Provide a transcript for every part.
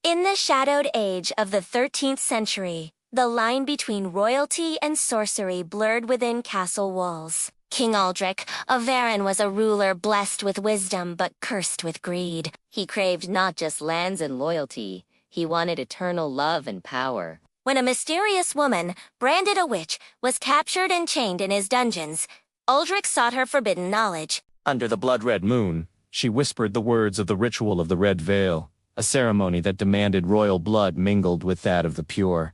In the shadowed age of the 13th century, the line between royalty and sorcery blurred within castle walls. King Aldrich of Varan was a ruler blessed with wisdom but cursed with greed. He craved not just lands and loyalty, he wanted eternal love and power. When a mysterious woman, branded a witch, was captured and chained in his dungeons, Aldrich sought her forbidden knowledge. Under the blood-red moon, she whispered the words of the ritual of the Red Veil, a ceremony that demanded royal blood mingled with that of the pure.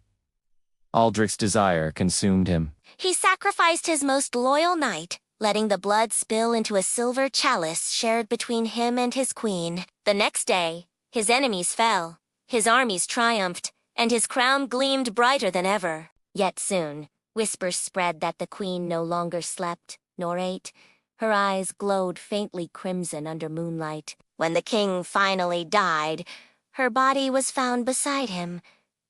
Aldrich's desire consumed him. He sacrificed his most loyal knight, letting the blood spill into a silver chalice shared between him and his queen. The next day, his enemies fell, his armies triumphed, and his crown gleamed brighter than ever. Yet soon, whispers spread that the queen no longer slept, nor ate. Her eyes glowed faintly crimson under moonlight. When the king finally died, her body was found beside him,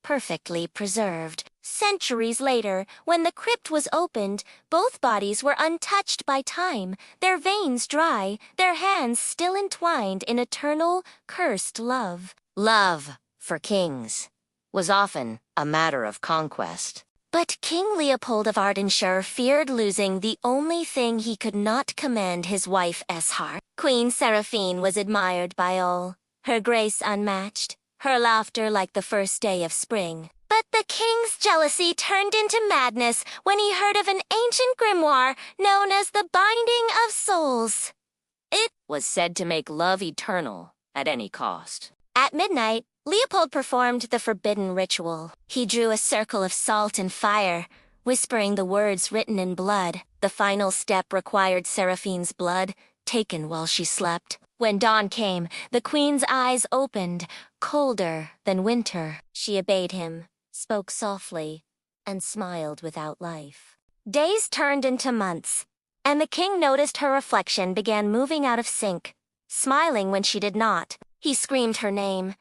perfectly preserved. Centuries later, when the crypt was opened, both bodies were untouched by time, their veins dry, their hands still entwined in eternal, cursed love. Love, for kings, was often a matter of conquest. But King Leopold of Ardenshire feared losing the only thing he could not command his wife Esthar. Queen Seraphine was admired by all, her grace unmatched, her laughter like the first day of spring. But the king's jealousy turned into madness when he heard of an ancient grimoire known as the Binding of Souls. It was said to make love eternal at any cost. At midnight, Leopold performed the forbidden ritual. He drew a circle of salt and fire, whispering the words written in blood. The final step required Seraphine's blood, taken while she slept. When dawn came, the queen's eyes opened, colder than winter. She obeyed him, spoke softly, and smiled without life. Days turned into months, and the king noticed her reflection began moving out of sync, smiling when she did not. He screamed her name,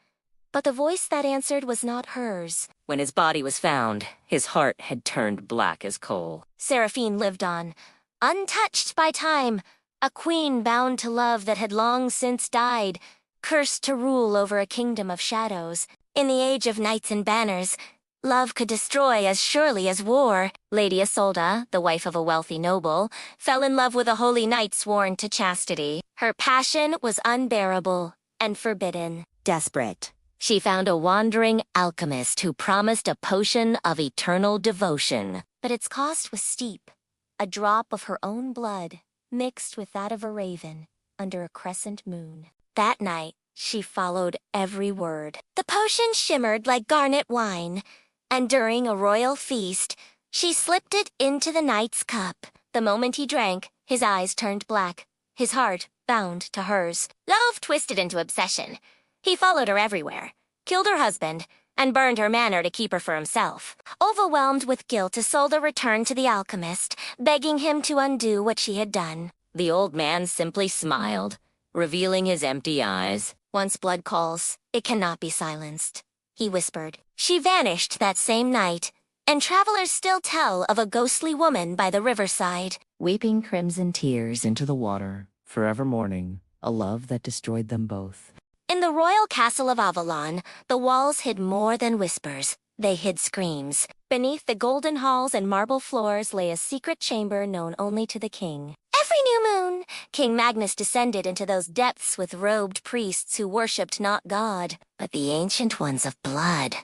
but the voice that answered was not hers. When his body was found, his heart had turned black as coal. Seraphine lived on, untouched by time, a queen bound to love that had long since died, cursed to rule over a kingdom of shadows. In the age of knights and banners, love could destroy as surely as war. Lady Isolda, the wife of a wealthy noble, fell in love with a holy knight sworn to chastity. Her passion was unbearable and forbidden. Desperate, she found a wandering alchemist who promised a potion of eternal devotion. But its cost was steep, a drop of her own blood, mixed with that of a raven, under a crescent moon. That night, she followed every word. The potion shimmered like garnet wine, and during a royal feast, she slipped it into the knight's cup. The moment he drank, his eyes turned black, his heart bound to hers. Love twisted into obsession. He followed her everywhere, killed her husband, and burned her manor to keep her for himself. Overwhelmed with guilt, Isolde returned to the alchemist, begging him to undo what she had done. The old man simply smiled, revealing his empty eyes. Once blood calls, it cannot be silenced, he whispered. She vanished that same night, and travelers still tell of a ghostly woman by the riverside, weeping crimson tears into the water, forever mourning a love that destroyed them both. In the royal castle of Avalon, the walls hid more than whispers. They hid screams. Beneath the golden halls and marble floors lay a secret chamber known only to the king. Every new moon, King Magnus descended into those depths with robed priests who worshipped not God, but the ancient ones of blood.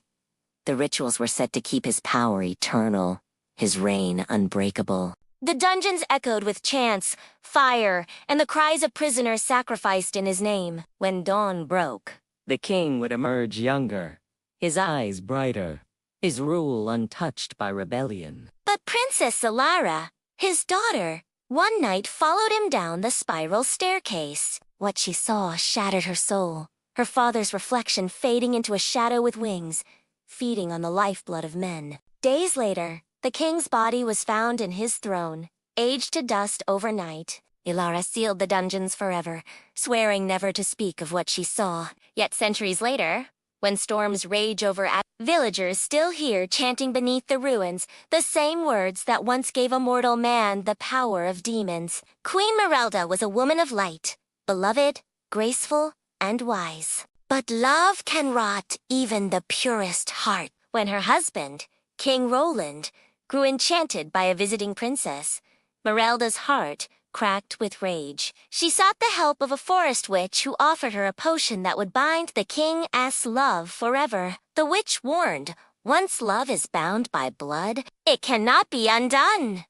The rituals were set to keep his power eternal, his reign unbreakable. The dungeons echoed with chants, fire, and the cries of prisoners sacrificed in his name. When dawn broke, The king would emerge younger, his eyes brighter, his rule untouched by rebellion. but Princess Solara, his daughter, one night followed him down the spiral staircase. What she saw shattered her soul, her father's reflection fading into a shadow with wings, feeding on the lifeblood of men. Days later, the king's body was found in his throne, aged to dust overnight. Ilara sealed the dungeons forever, swearing never to speak of what she saw. Yet centuries later, when storms rage over villagers still hear chanting beneath the ruins the same words that once gave a mortal man the power of demons. Queen Merelda was a woman of light, beloved, graceful, and wise. But love can rot even the purest heart. When her husband, King Roland, grew enchanted by a visiting princess, Merelda's heart cracked with rage. She sought the help of a forest witch who offered her a potion that would bind the king's love forever. The witch warned, once love is bound by blood, it cannot be undone.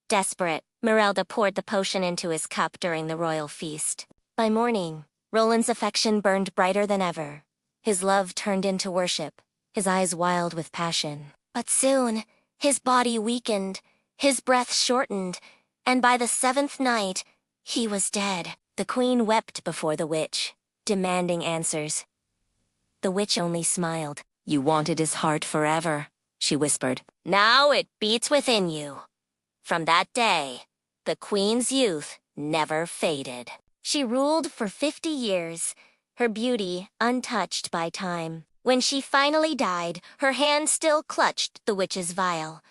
Desperate, Merelda poured the potion into his cup during the royal feast. By morning, Roland's affection burned brighter than ever. His love turned into worship, his eyes wild with passion. But soon, his body weakened, his breath shortened, and by the 7th night, he was dead. The queen wept before the witch, demanding answers. The witch only smiled. "You wanted his heart forever," she whispered. "Now it beats within you." From that day, the queen's youth never faded. She ruled for 50 years, her beauty untouched by time. When she finally died, her hand still clutched the witch's vial,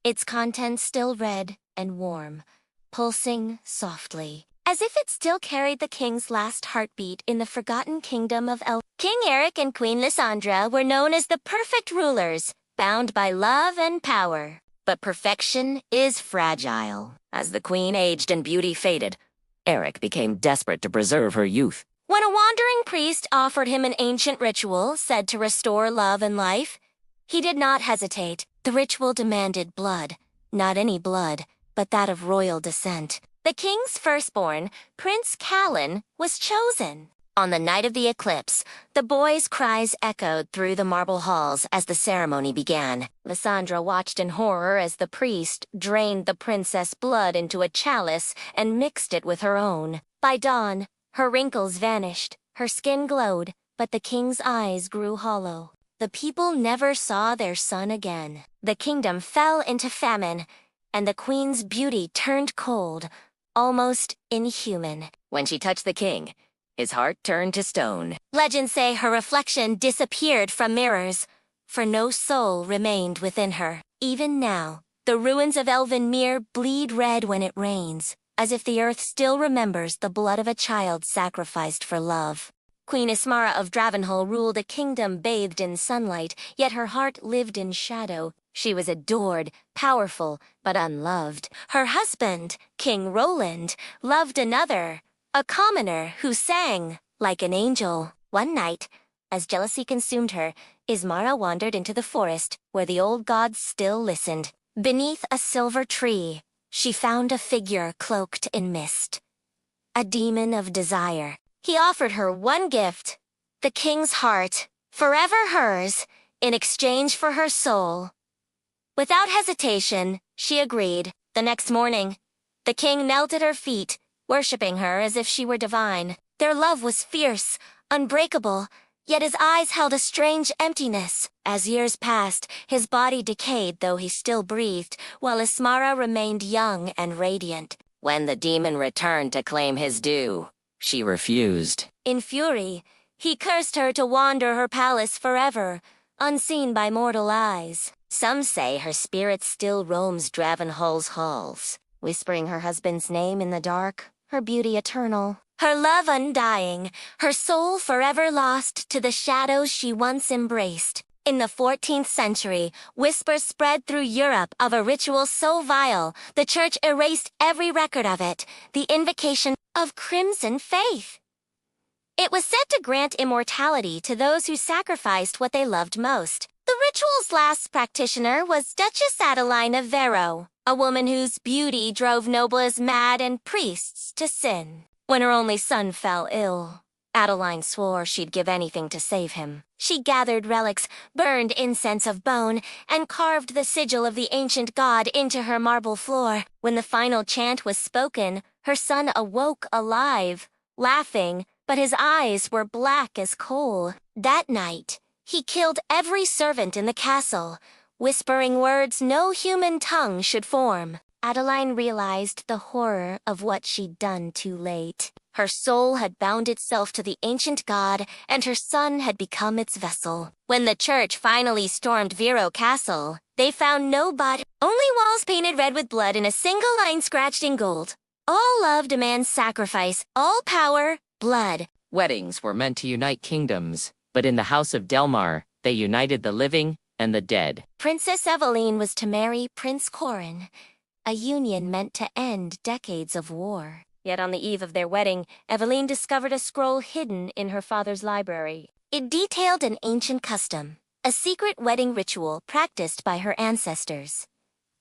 its contents still red and warm, pulsing softly, as if it still carried the king's last heartbeat in the forgotten kingdom of King Eric and Queen Lysandra were known as the perfect rulers, bound by love and power. But perfection is fragile. As the queen aged and beauty faded, Eric became desperate to preserve her youth. When a wandering priest offered him an ancient ritual said to restore love and life, he did not hesitate. The ritual demanded blood. Not any blood, but that of royal descent. The king's firstborn, Prince Callan, was chosen. On the night of the eclipse, the boy's cries echoed through the marble halls as the ceremony began. Lysandra watched in horror as the priest drained the princess' blood into a chalice and mixed it with her own. By dawn, her wrinkles vanished, her skin glowed, but the king's eyes grew hollow. The people never saw their son again. The kingdom fell into famine, and the queen's beauty turned cold, almost inhuman. When she touched the king, his heart turned to stone. Legends say her reflection disappeared from mirrors, for no soul remained within her. Even now, the ruins of Elven Mere bleed red when it rains, as if the earth still remembers the blood of a child sacrificed for love. Queen Ismara of Dravenhol ruled a kingdom bathed in sunlight, yet her heart lived in shadow. She was adored, powerful, but unloved. Her husband, King Roland, loved another, a commoner who sang like an angel. One night, as jealousy consumed her, Ismara wandered into the forest where the old gods still listened. Beneath a silver tree, she found a figure cloaked in mist. A demon of desire. He offered her one gift, the king's heart, forever hers, in exchange for her soul. Without hesitation, she agreed. The next morning, the king knelt at her feet, worshipping her as if she were divine. Their love was fierce, unbreakable, yet his eyes held a strange emptiness. As years passed, his body decayed though he still breathed, while Ismara remained young and radiant. When the demon returned to claim his due, she refused. In fury, he cursed her to wander her palace forever, unseen by mortal eyes. Some say her spirit still roams Dravenhol's halls, whispering her husband's name in the dark, her beauty eternal, her love undying, her soul forever lost to the shadows she once embraced. In the 14th century, whispers spread through Europe of a ritual so vile, the church erased every record of it, the invocation of crimson faith. It was said to grant immortality to those who sacrificed what they loved most. The ritual's last practitioner was Duchess Adeline of Vero, a woman whose beauty drove nobles mad and priests to sin. When her only son fell ill, Adeline swore she'd give anything to save him. She gathered relics, burned incense of bone, and carved the sigil of the ancient god into her marble floor. When the final chant was spoken, her son awoke alive, laughing, but his eyes were black as coal. That night, he killed every servant in the castle, whispering words no human tongue should form. Adeline realized the horror of what she'd done too late. Her soul had bound itself to the ancient god, and her son had become its vessel. When the church finally stormed Vero Castle, they found no body, only walls painted red with blood and a single line scratched in gold. All love demands sacrifice, all power, blood. Weddings were meant to unite kingdoms, but in the House of Delmar, they united the living and the dead. Princess Eveline was to marry Prince Corin, a union meant to end decades of war. Yet on the eve of their wedding, Eveline discovered a scroll hidden in her father's library. It detailed an ancient custom, a secret wedding ritual practiced by her ancestors.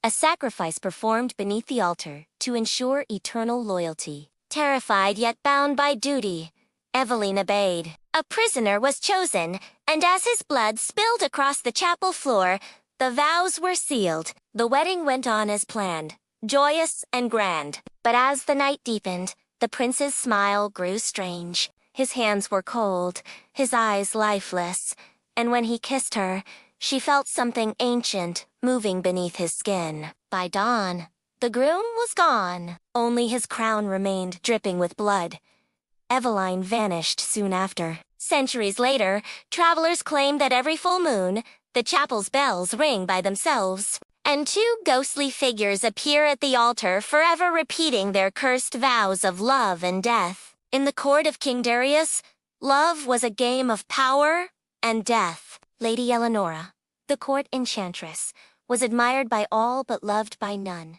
A sacrifice performed beneath the altar to ensure eternal loyalty. Terrified yet bound by duty, Eveline obeyed. A prisoner was chosen, and as his blood spilled across the chapel floor, the vows were sealed. The wedding went on as planned, joyous and grand. But as the night deepened, the prince's smile grew strange. His hands were cold, his eyes lifeless, and when he kissed her, she felt something ancient moving beneath his skin. By dawn, the groom was gone. Only his crown remained dripping with blood. Eveline vanished soon after. Centuries later, travelers claim that every full moon, the chapel's bells ring by themselves, and two ghostly figures appear at the altar, forever repeating their cursed vows of love and death. In the court of King Darius, love was a game of power and death. Lady Eleonora, the court enchantress, was admired by all but loved by none,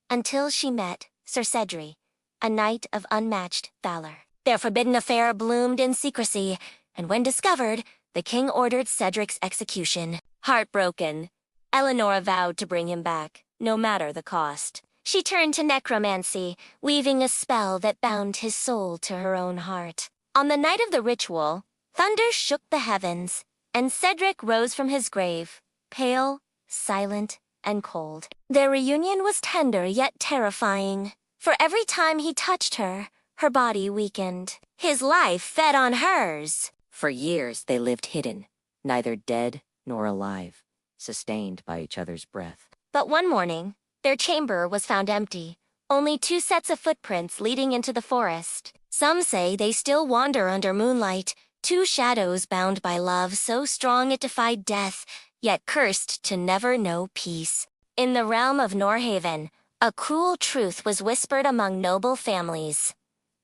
until she met Sir Cedric, a knight of unmatched valor. Their forbidden affair bloomed in secrecy, and when discovered, the king ordered Cedric's execution. Heartbroken, Eleanora vowed to bring him back, no matter the cost. She turned to necromancy, weaving a spell that bound his soul to her own heart. On the night of the ritual, thunder shook the heavens, and Cedric rose from his grave, pale, silent, and cold. Their reunion was tender yet terrifying. For every time he touched her, her body weakened. His life fed on hers. For years they lived hidden, neither dead nor alive, sustained by each other's breath. But one morning, their chamber was found empty, only two sets of footprints leading into the forest. Some say they still wander under moonlight, two shadows bound by love so strong it defied death, yet cursed to never know peace. In the realm of Norhaven, a cruel truth was whispered among noble families.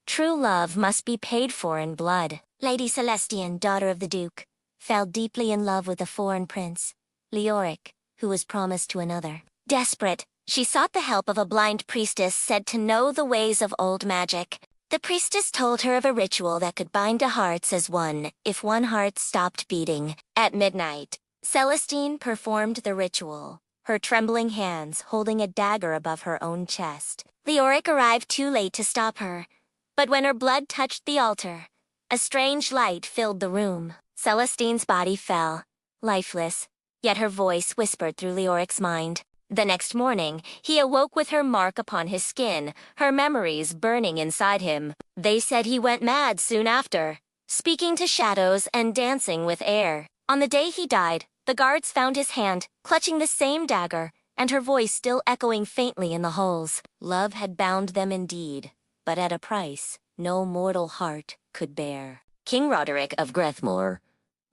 True love must be paid for in blood. Lady Celestian, daughter of the Duke, fell deeply in love with a foreign prince, Leoric, who was promised to another. Desperate, she sought the help of a blind priestess said to know the ways of old magic. The priestess told her of a ritual that could bind to hearts as one if one heart stopped beating. At midnight, Celestine performed the ritual, her trembling hands holding a dagger above her own chest. Leoric arrived too late to stop her, but when her blood touched the altar, a strange light filled the room. Celestine's body fell, lifeless, yet her voice whispered through Leoric's mind. The next morning, he awoke with her mark upon his skin, her memories burning inside him. They said he went mad soon after, speaking to shadows and dancing with air. On the day he died, the guards found his hand, clutching the same dagger, and her voice still echoing faintly in the halls. Love had bound them indeed, but at a price no mortal heart could bear. King Roderick of Grethmoor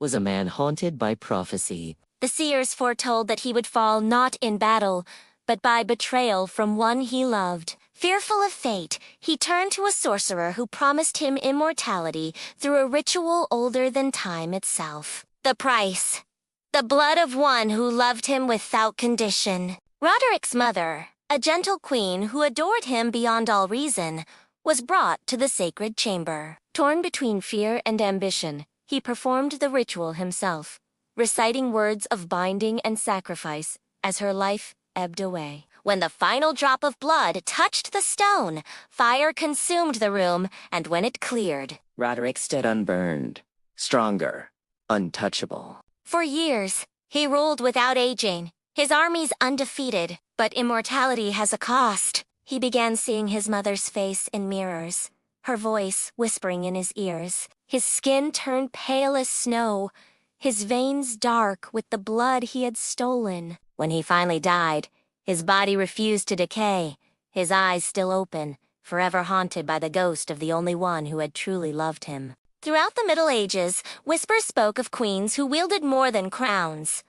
was a man haunted by prophecy. The seers foretold that he would fall not in battle, but by betrayal from one he loved. Fearful of fate, he turned to a sorcerer who promised him immortality through a ritual older than time itself. The price: the blood of one who loved him without condition. Roderick's mother, a gentle queen who adored him beyond all reason, was brought to the sacred chamber. Torn between fear and ambition, he performed the ritual himself, reciting words of binding and sacrifice as her life ebbed away. When the final drop of blood touched the stone, fire consumed the room, and when it cleared, Roderick stood unburned, stronger, untouchable. For years, he ruled without aging, his armies undefeated. But immortality has a cost. He began seeing his mother's face in mirrors, her voice whispering in his ears. His skin turned pale as snow, his veins dark with the blood he had stolen. When he finally died, his body refused to decay, his eyes still open, forever haunted by the ghost of the only one who had truly loved him. Throughout the Middle Ages, whispers spoke of queens who wielded more than crowns.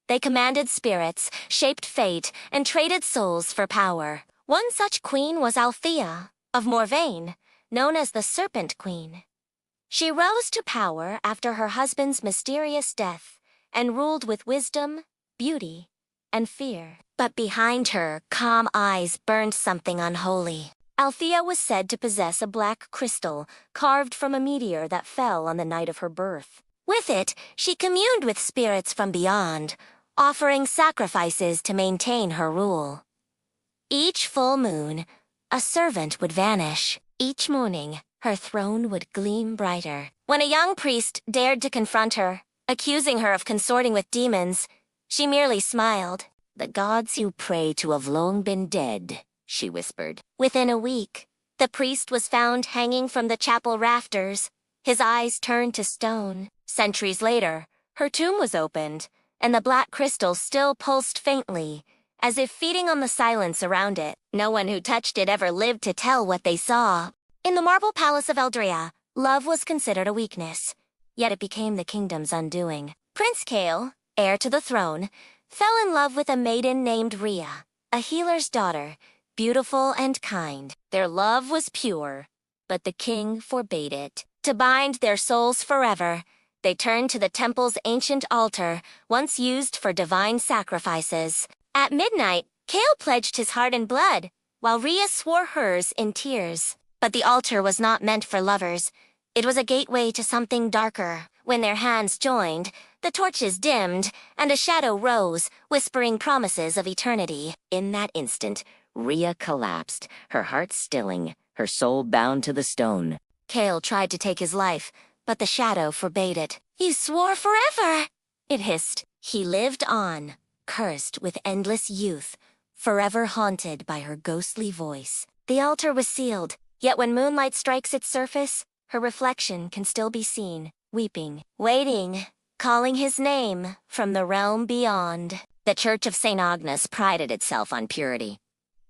They commanded spirits, shaped fate, and traded souls for power. One such queen was Althea, of Morvain, known as the Serpent Queen. She rose to power after her husband's mysterious death and ruled with wisdom, beauty, and fear. But behind her calm eyes burned something unholy. Althea was said to possess a black crystal carved from a meteor that fell on the night of her birth. With it, she communed with spirits from beyond, offering sacrifices to maintain her rule. Each full moon, a servant would vanish. Each morning, her throne would gleam brighter. When a young priest dared to confront her, accusing her of consorting with demons, she merely smiled. "The gods you pray to have long been dead," she whispered. Within a week, the priest was found hanging from the chapel rafters, his eyes turned to stone. Centuries later, her tomb was opened, and the black crystal still pulsed faintly, as if feeding on the silence around it. No one who touched it ever lived to tell what they saw. In the marble palace of Eldrea, love was considered a weakness, yet it became the kingdom's undoing. Prince Kale, heir to the throne, fell in love with a maiden named Rhea, a healer's daughter, beautiful and kind. Their love was pure, but the king forbade it. To bind their souls forever, they turned to the temple's ancient altar, once used for divine sacrifices. At midnight, Kale pledged his heart in blood, while Rhea swore hers in tears. But the altar was not meant for lovers. It was a gateway to something darker. When their hands joined, the torches dimmed, and a shadow rose, whispering promises of eternity. In that instant, Rhea collapsed, her heart stilling, her soul bound to the stone. Kale tried to take his life, but the shadow forbade it. "You swore forever," it hissed. He lived on, cursed with endless youth, forever haunted by her ghostly voice. The altar was sealed, yet when moonlight strikes its surface, her reflection can still be seen, weeping, waiting, calling his name from the realm beyond. The Church of St. Agnes prided itself on purity.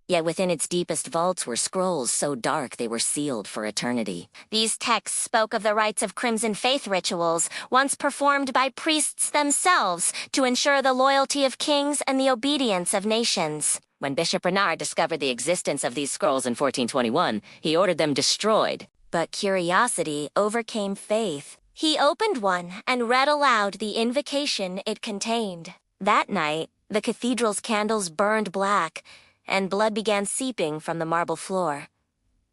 Yet within its deepest vaults were scrolls so dark they were sealed for eternity. These texts spoke of the rites of Crimson Faith rituals, once performed by priests themselves to ensure the loyalty of kings and the obedience of nations. When Bishop Renard discovered the existence of these scrolls in 1421, he ordered them destroyed. But curiosity overcame faith. He opened one and read aloud the invocation it contained. That night, the cathedral's candles burned black, and blood began seeping from the marble floor.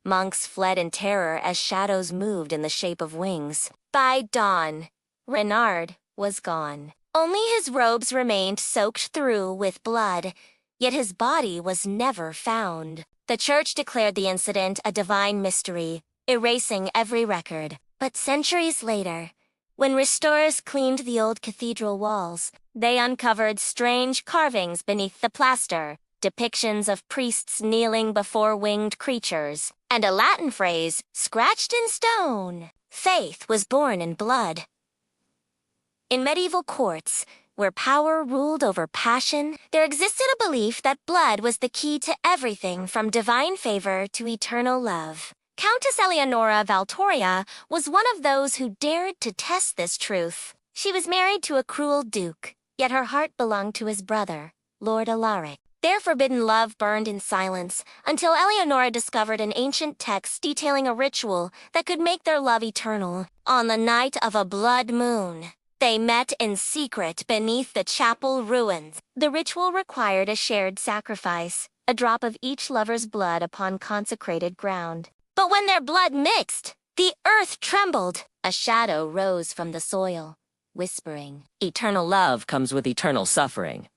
Monks fled in terror as shadows moved in the shape of wings. By dawn, Renard was gone. Only his robes remained soaked through with blood, yet his body was never found. The church declared the incident a divine mystery, erasing every record. But centuries later, when restorers cleaned the old cathedral walls, they uncovered strange carvings beneath the plaster, depictions of priests kneeling before winged creatures, and a Latin phrase scratched in stone. Faith was born in blood. In medieval courts, where power ruled over passion, there existed a belief that blood was the key to everything from divine favor to eternal love. Countess Eleonora Valtoria was one of those who dared to test this truth. She was married to a cruel duke, yet her heart belonged to his brother, Lord Alaric. Their forbidden love burned in silence until Eleonora discovered an ancient text detailing a ritual that could make their love eternal. On the night of a blood moon, they met in secret beneath the chapel ruins. The ritual required a shared sacrifice, a drop of each lover's blood upon consecrated ground. But when their blood mixed, the earth trembled. A shadow rose from the soil, whispering, "Eternal love comes with eternal suffering."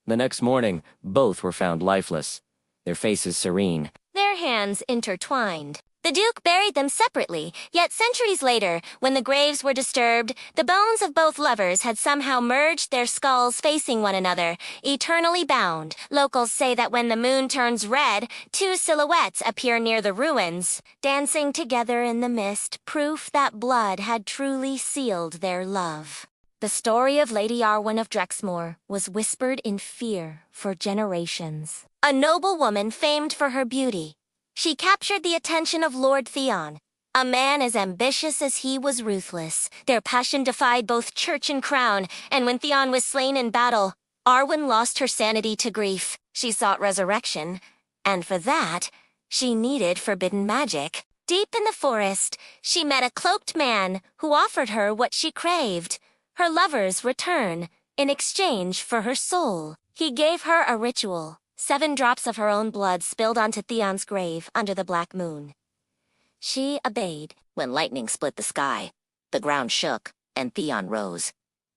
The next morning, both were found lifeless, their faces serene. Their hands intertwined. The Duke buried them separately, yet centuries later, when the graves were disturbed, the bones of both lovers had somehow merged, their skulls facing one another, eternally bound. Locals say that when the moon turns red, two silhouettes appear near the ruins, dancing together in the mist, proof that blood had truly sealed their love. The story of Lady Arwen of Drexmoor was whispered in fear for generations. A noble woman famed for her beauty, she captured the attention of Lord Theon, a man as ambitious as he was ruthless. Their passion defied both church and crown, and when Theon was slain in battle, Arwen lost her sanity to grief. She sought resurrection, and for that, she needed forbidden magic. Deep in the forest, she met a cloaked man who offered her what she craved, her lover's return, in exchange for her soul. He gave her a ritual, 7 drops of her own blood spilled onto Theon's grave under the black moon. She obeyed. When lightning split the sky, the ground shook, and Theon rose,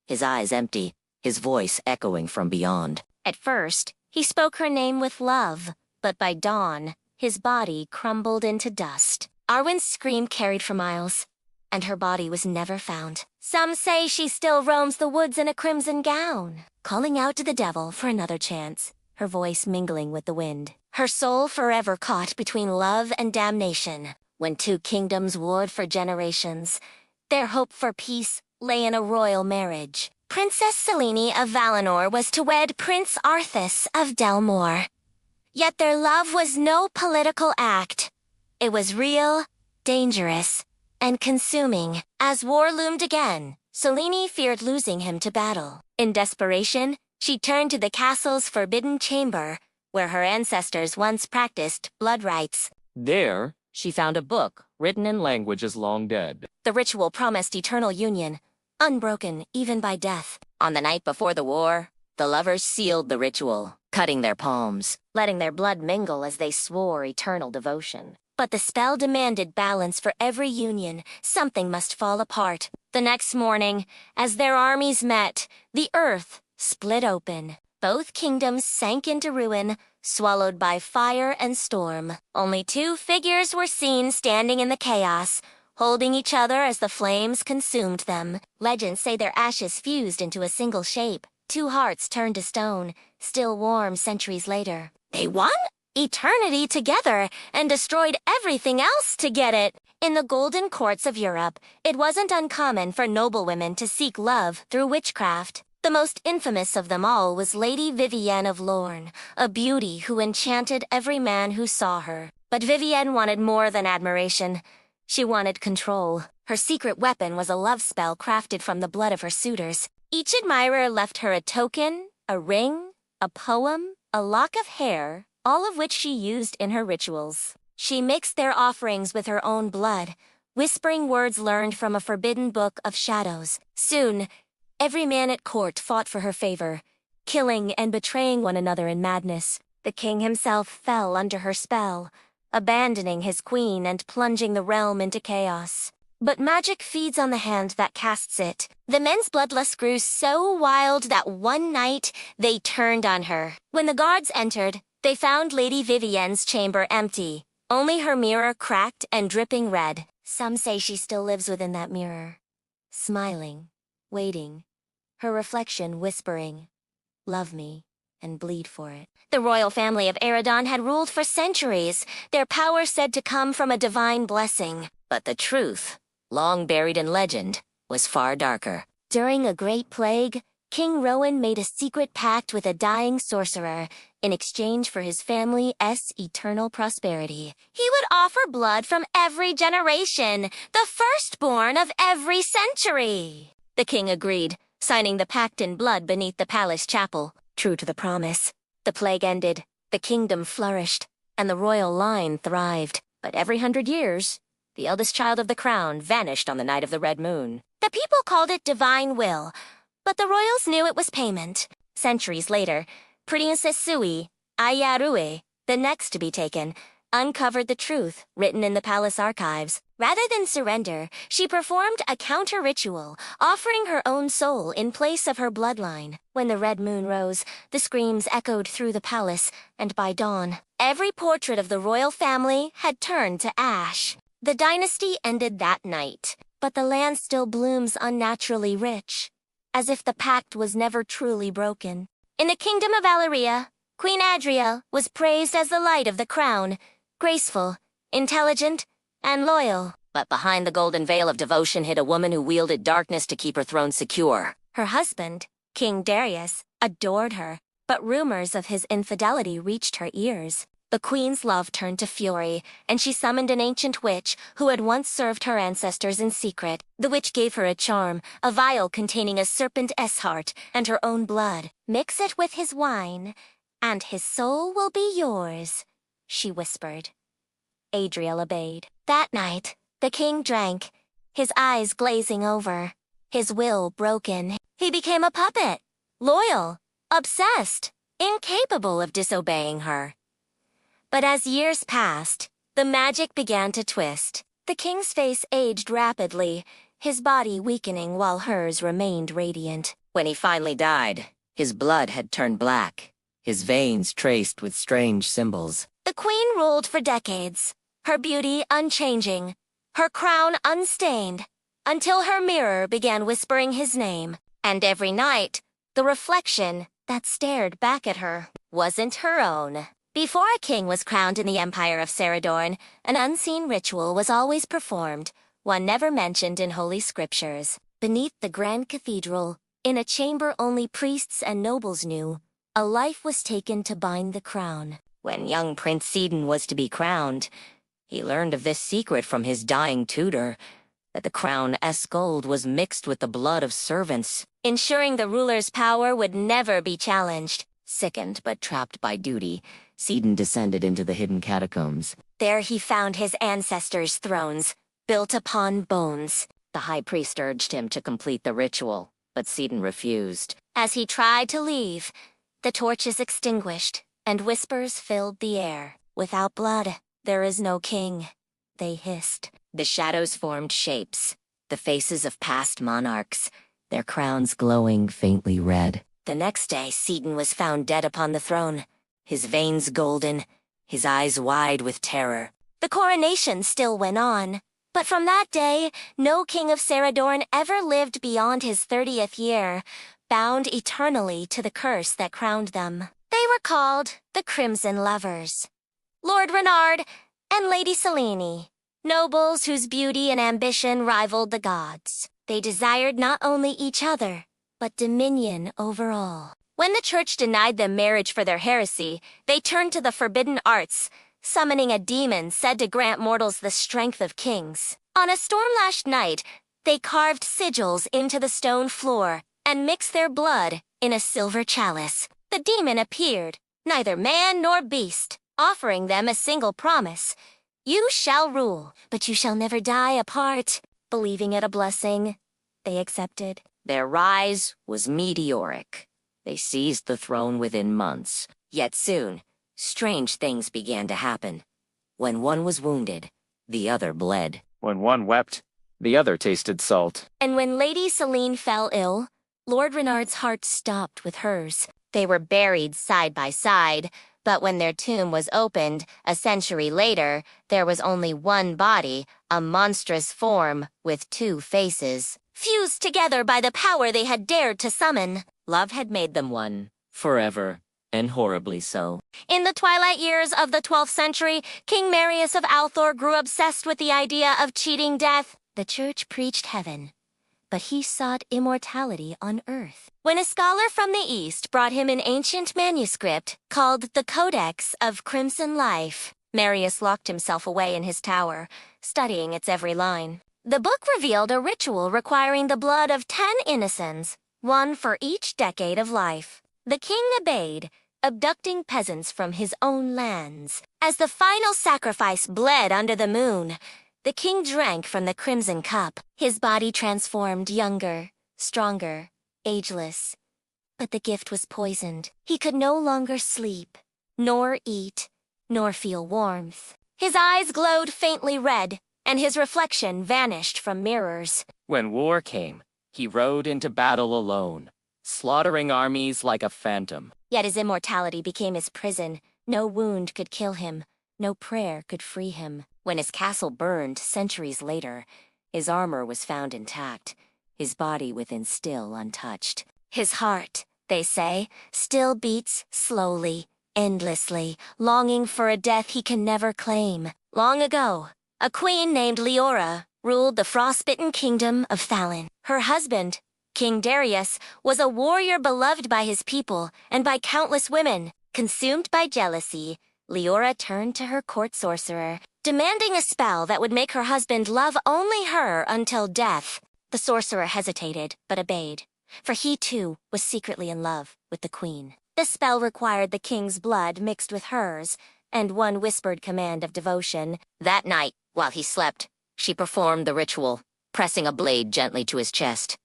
his eyes empty, his voice echoing from beyond. At first, he spoke her name with love, but by dawn, his body crumbled into dust. Arwen's scream carried for miles, and her body was never found. Some say she still roams the woods in a crimson gown, calling out to the devil for another chance, her voice mingling with the wind. Her soul forever caught between love and damnation. When 2 kingdoms warred for generations, their hope for peace lay in a royal marriage. Princess Selene of Valinor was to wed Prince Arthas of Delmore. Yet their love was no political act. It was real, dangerous, and consuming. As war loomed again, Selene feared losing him to battle. In desperation, she turned to the castle's forbidden chamber, where her ancestors once practiced blood rites. There, she found a book written in languages long dead. The ritual promised eternal union, unbroken even by death. On the night before the war, the lovers sealed the ritual, cutting their palms, letting their blood mingle as they swore eternal devotion. But the spell demanded balance for every union. Something must fall apart. The next morning, as their armies met, the earth split open. Both kingdoms sank into ruin, swallowed by fire and storm. Only 2 figures were seen standing in the chaos, holding each other as the flames consumed them. Legends say their ashes fused into a single shape. 2 hearts turned to stone, still warm centuries later. They won eternity together and destroyed everything else to get it. In the golden courts of Europe, it wasn't uncommon for noblewomen to seek love through witchcraft. The most infamous of them all was Lady Vivienne of Lorne, a beauty who enchanted every man who saw her. But Vivienne wanted more than admiration. She wanted control. Her secret weapon was a love spell crafted from the blood of her suitors. Each admirer left her a token, a ring, a poem, a lock of hair, all of which she used in her rituals. She mixed their offerings with her own blood, whispering words learned from a forbidden book of shadows. Soon, every man at court fought for her favor, killing and betraying one another in madness. The king himself fell under her spell, abandoning his queen and plunging the realm into chaos. But magic feeds on the hand that casts it. The men's bloodlust grew so wild that one night they turned on her. When the guards entered, they found Lady Vivienne's chamber empty, only her mirror cracked and dripping red. Some say she still lives within that mirror, smiling, waiting, her reflection whispering, "Love me and bleed for it." The royal family of Eredon had ruled for centuries, their power said to come from a divine blessing. But the truth, long buried in legend, was far darker. During a great plague, King Rowan made a secret pact with a dying sorcerer in exchange for his family's eternal prosperity. He would offer blood from every generation, the firstborn of every century. The king agreed, signing the pact in blood beneath the palace chapel. True to the promise, the plague ended, the kingdom flourished, and the royal line thrived. But every 100 years, the eldest child of the crown vanished on the night of the red moon. The people called it divine will, but the royals knew it was payment. Centuries later, Princess Sui, Ayarue, the next to be taken, uncovered the truth written in the palace archives. Rather than surrender, she performed a counter-ritual, offering her own soul in place of her bloodline. When the red moon rose, the screams echoed through the palace, and by dawn, every portrait of the royal family had turned to ash. The dynasty ended that night, but the land still blooms unnaturally rich, as if the pact was never truly broken. In the kingdom of Valeria, Queen Adriel was praised as the light of the crown, graceful, intelligent, and loyal. But behind the golden veil of devotion hid a woman who wielded darkness to keep her throne secure. Her husband, King Darius, adored her, but rumors of his infidelity reached her ears. The queen's love turned to fury, and she summoned an ancient witch who had once served her ancestors in secret. The witch gave her a charm, a vial containing a serpent's heart and her own blood. "Mix it with his wine, and his soul will be yours," she whispered. Adriel obeyed. That night, the king drank, his eyes glazing over, his will broken. He became a puppet, loyal, obsessed, incapable of disobeying her. But as years passed, the magic began to twist. The king's face aged rapidly, his body weakening while hers remained radiant. When he finally died, his blood had turned black, his veins traced with strange symbols. The queen ruled for decades, her beauty unchanging, her crown unstained, until her mirror began whispering his name. And every night, the reflection that stared back at her wasn't her own. Before a king was crowned in the Empire of Ceridorn, an unseen ritual was always performed, one never mentioned in Holy Scriptures. Beneath the Grand Cathedral, in a chamber only priests and nobles knew, a life was taken to bind the crown. When young Prince Sidon was to be crowned, he learned of this secret from his dying tutor, that the crown gold was mixed with the blood of servants, ensuring the ruler's power would never be challenged. Sickened but trapped by duty, Sidon descended into the hidden catacombs. There he found his ancestors' thrones, built upon bones. The high priest urged him to complete the ritual, but Sidon refused. As he tried to leave, the torches extinguished, and whispers filled the air. Without blood, there is no king, they hissed. The shadows formed shapes, the faces of past monarchs, their crowns glowing faintly red. The next day, Sidon was found dead upon the throne, his veins golden, his eyes wide with terror. The coronation still went on, but from that day, no king of Ceridorn ever lived beyond his 30th year, bound eternally to the curse that crowned them. They were called the Crimson Lovers. Lord Renard and Lady Selene, nobles whose beauty and ambition rivaled the gods. They desired not only each other, but dominion over all. When the church denied them marriage for their heresy, they turned to the forbidden arts, summoning a demon said to grant mortals the strength of kings. On a storm-lashed night, they carved sigils into the stone floor and mixed their blood in a silver chalice. The demon appeared, neither man nor beast, offering them a single promise. You shall rule, but you shall never die apart. Believing it a blessing, they accepted. Their rise was meteoric. They seized the throne within months. Yet soon, strange things began to happen. When one was wounded, the other bled. When one wept, the other tasted salt. And when Lady Selene fell ill, Lord Renard's heart stopped with hers. They were buried side by side, but when their tomb was opened, a century later, there was only one body, a monstrous form with two faces, fused together by the power they had dared to summon. Love had made them one, forever, and horribly so. In the twilight years of the 12th century, King Marius of Althor grew obsessed with the idea of cheating death. The church preached heaven, but he sought immortality on earth. When a scholar from the East brought him an ancient manuscript called the Codex of Crimson Life, Marius locked himself away in his tower, studying its every line. The book revealed a ritual requiring the blood of 10 innocents, one for each decade of life. The king obeyed, abducting peasants from his own lands. As the final sacrifice bled under the moon, the king drank from the crimson cup. His body transformed younger, stronger, ageless. But the gift was poisoned. He could no longer sleep, nor eat, nor feel warmth. His eyes glowed faintly red, and his reflection vanished from mirrors. When war came, he rode into battle alone, slaughtering armies like a phantom. Yet his immortality became his prison. No wound could kill him. No prayer could free him. When his castle burned centuries later, his armor was found intact, his body within still untouched. His heart, they say, still beats slowly, endlessly, longing for a death he can never claim. Long ago, a queen named Leora ruled the frostbitten kingdom of Thalin. Her husband, King Darius, was a warrior beloved by his people and by countless women. Consumed by jealousy, Leora turned to her court sorcerer, demanding a spell that would make her husband love only her until death. The sorcerer hesitated, but obeyed, for he too was secretly in love with the queen. The spell required the king's blood mixed with hers, and one whispered command of devotion. That night, While he slept, she performed the ritual, pressing a blade gently to his chest.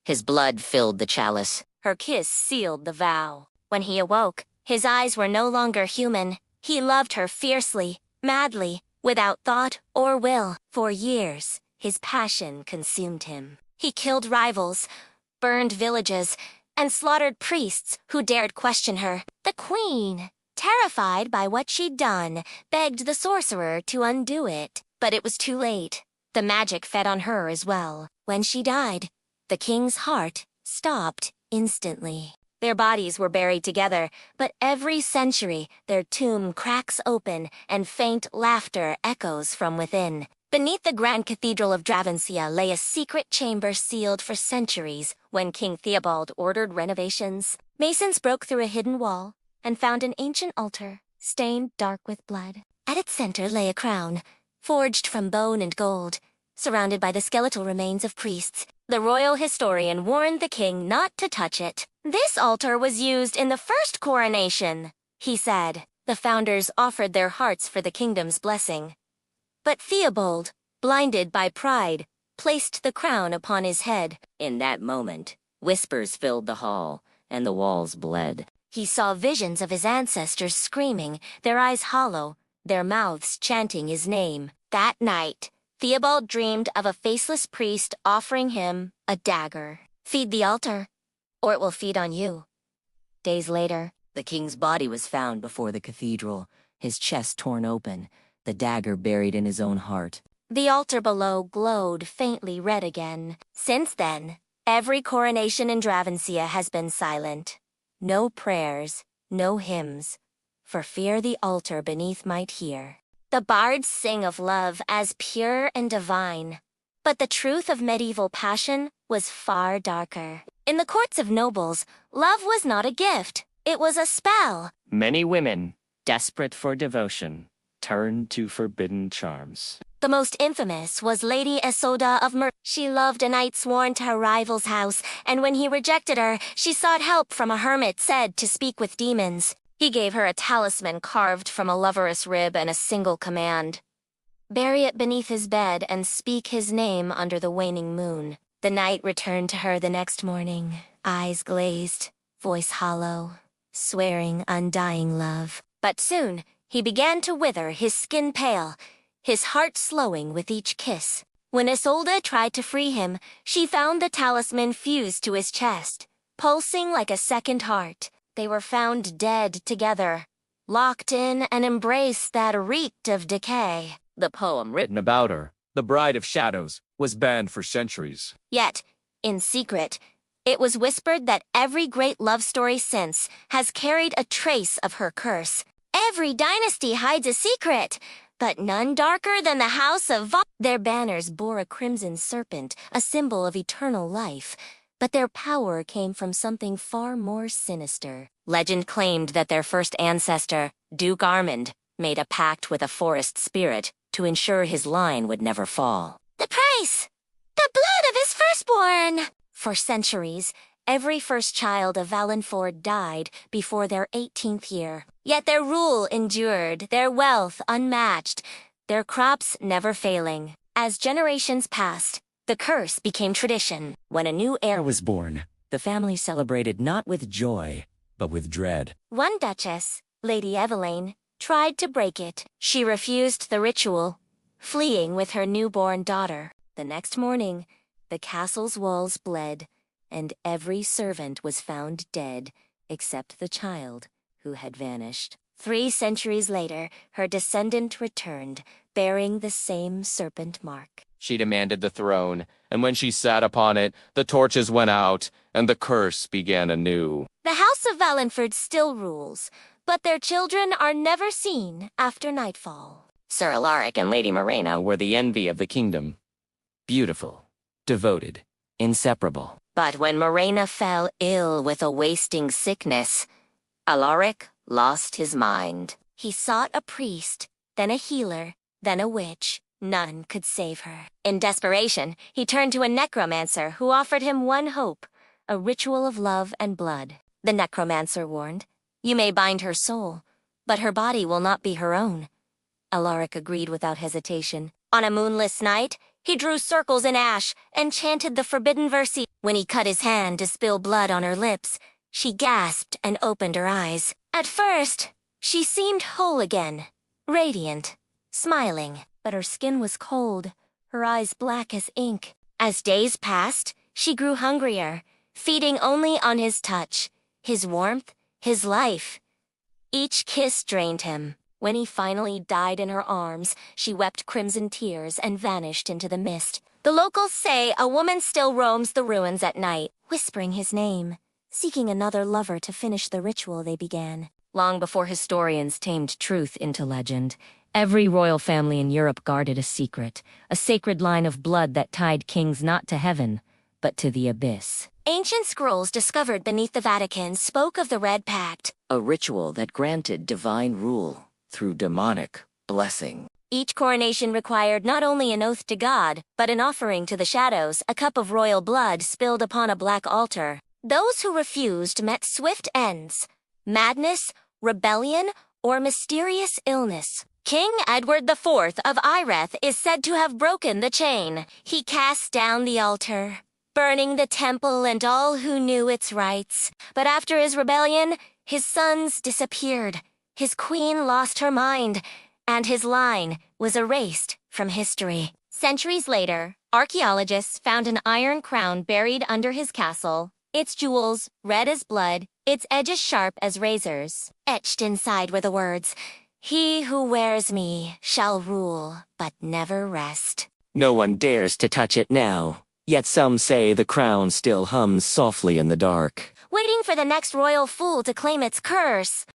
His blood filled the chalice. Her kiss sealed the vow. When he awoke, his eyes were no longer human. He loved her fiercely, madly, without thought or will. For years, his passion consumed him. He killed rivals, burned villages, and slaughtered priests who dared question her. The queen, terrified by what she'd done, begged the sorcerer to undo it. But it was too late. The magic fed on her as well. When she died, the king's heart stopped instantly. Their bodies were buried together, but every century their tomb cracks open and faint laughter echoes from within. Beneath the Grand Cathedral of Dravencia lay a secret chamber sealed for centuries. When King Theobald ordered renovations, masons broke through a hidden wall and found an ancient altar, stained dark with blood. At its center lay a crown, forged from bone and gold, surrounded by the skeletal remains of priests. The royal historian warned the king not to touch it. This altar was used in the first coronation, he said. The founders offered their hearts for the kingdom's blessing. But Theobald, blinded by pride, placed the crown upon his head. In that moment, whispers filled the hall, and the walls bled. He saw visions of his ancestors screaming, their eyes hollow, their mouths chanting his name. That night, Theobald dreamed of a faceless priest offering him a dagger. Feed the altar, or it will feed on you. Days later, the king's body was found before the cathedral, his chest torn open, the dagger buried in his own heart. The altar below glowed faintly red again. Since then, every coronation in Dravencia has been silent. No prayers, no hymns, for fear the altar beneath might hear. The bards sing of love as pure and divine, but the truth of medieval passion was far darker. In the courts of nobles, love was not a gift, it was a spell. Many women, desperate for devotion, turned to forbidden charms. The most infamous was Lady Isolda of She loved a knight sworn to her rival's house, and when he rejected her, she sought help from a hermit said to speak with demons. He gave her a talisman carved from a loverous rib and a single command. Bury it beneath his bed and speak his name under the waning moon. The knight returned to her the next morning, eyes glazed, voice hollow, swearing undying love. But soon, he began to wither, his skin pale, his heart slowing with each kiss. When Isolde tried to free him, she found the talisman fused to his chest, pulsing like a second heart. They were found dead together, locked in an embrace that reeked of decay. The poem written about her, The Bride of Shadows, was banned for centuries. Yet, in secret, it was whispered that every great love story since has carried a trace of her curse. Every dynasty hides a secret, but none darker than the House of vows. Their banners bore a crimson serpent, a symbol of eternal life. But their power came from something far more sinister. Legend claimed that their first ancestor, Duke Armand, made a pact with a forest spirit to ensure his line would never fall. The price! The blood of his firstborn! For centuries, every first child of Valenford died before their 18th year. Yet their rule endured, their wealth unmatched, their crops never failing. As generations passed, the curse became tradition. When a new heir was born, the family celebrated not with joy, but with dread. One duchess, Lady Evelyn, tried to break it. She refused the ritual, fleeing with her newborn daughter. The next morning, the castle's walls bled, and every servant was found dead, except the child, who had vanished. 3 centuries later, her descendant returned, bearing the same serpent mark. She demanded the throne, and when she sat upon it, the torches went out, and the curse began anew. The House of Valenford still rules, but their children are never seen after nightfall. Sir Alaric and Lady Morena Were the envy of the kingdom. Beautiful, devoted, inseparable. But when Morena fell ill with a wasting sickness, Alaric lost his mind. He sought a priest, then a healer, then a witch. None could save her. In desperation, he turned to a necromancer who offered him one hope, a ritual of love and blood. The necromancer warned, "You may bind her soul, but her body will not be her own." Alaric agreed without hesitation. On a moonless night, he drew circles in ash and chanted the forbidden verse. When he cut his hand to spill blood on her lips, she gasped and opened her eyes. At first, she seemed whole again, radiant, smiling, but her skin was cold, her eyes black as ink. As days passed, she grew hungrier, feeding only on his touch, his warmth, his life. Each kiss drained him. When he finally died in her arms, she wept crimson tears and vanished into the mist. The locals say a woman still roams the ruins at night, whispering his name, seeking another lover to finish the ritual they began. Long before historians tamed truth into legend, every royal family in Europe guarded a secret, a sacred line of blood that tied kings not to heaven, but to the abyss. Ancient scrolls discovered beneath the Vatican spoke of the Red Pact, A ritual that granted divine rule through demonic blessing. Each coronation required not only an oath to God, but an offering to the shadows, a cup of royal blood spilled upon a black altar. Those who refused met swift ends: madness, rebellion, or mysterious illness. King Edward IV of Ireth is said to have broken the chain. He cast down the altar, burning the temple and all who knew its rites. But after his rebellion, his sons disappeared. His queen lost her mind, and his line was erased from history. Centuries later, archaeologists found an iron crown buried under his castle, its jewels red as blood, its edges sharp as razors. Etched inside were the words, "He who wears me shall rule, but never rest." No one dares to touch it now, yet some say the crown still hums softly in the dark. Waiting for the next royal fool to claim its curse.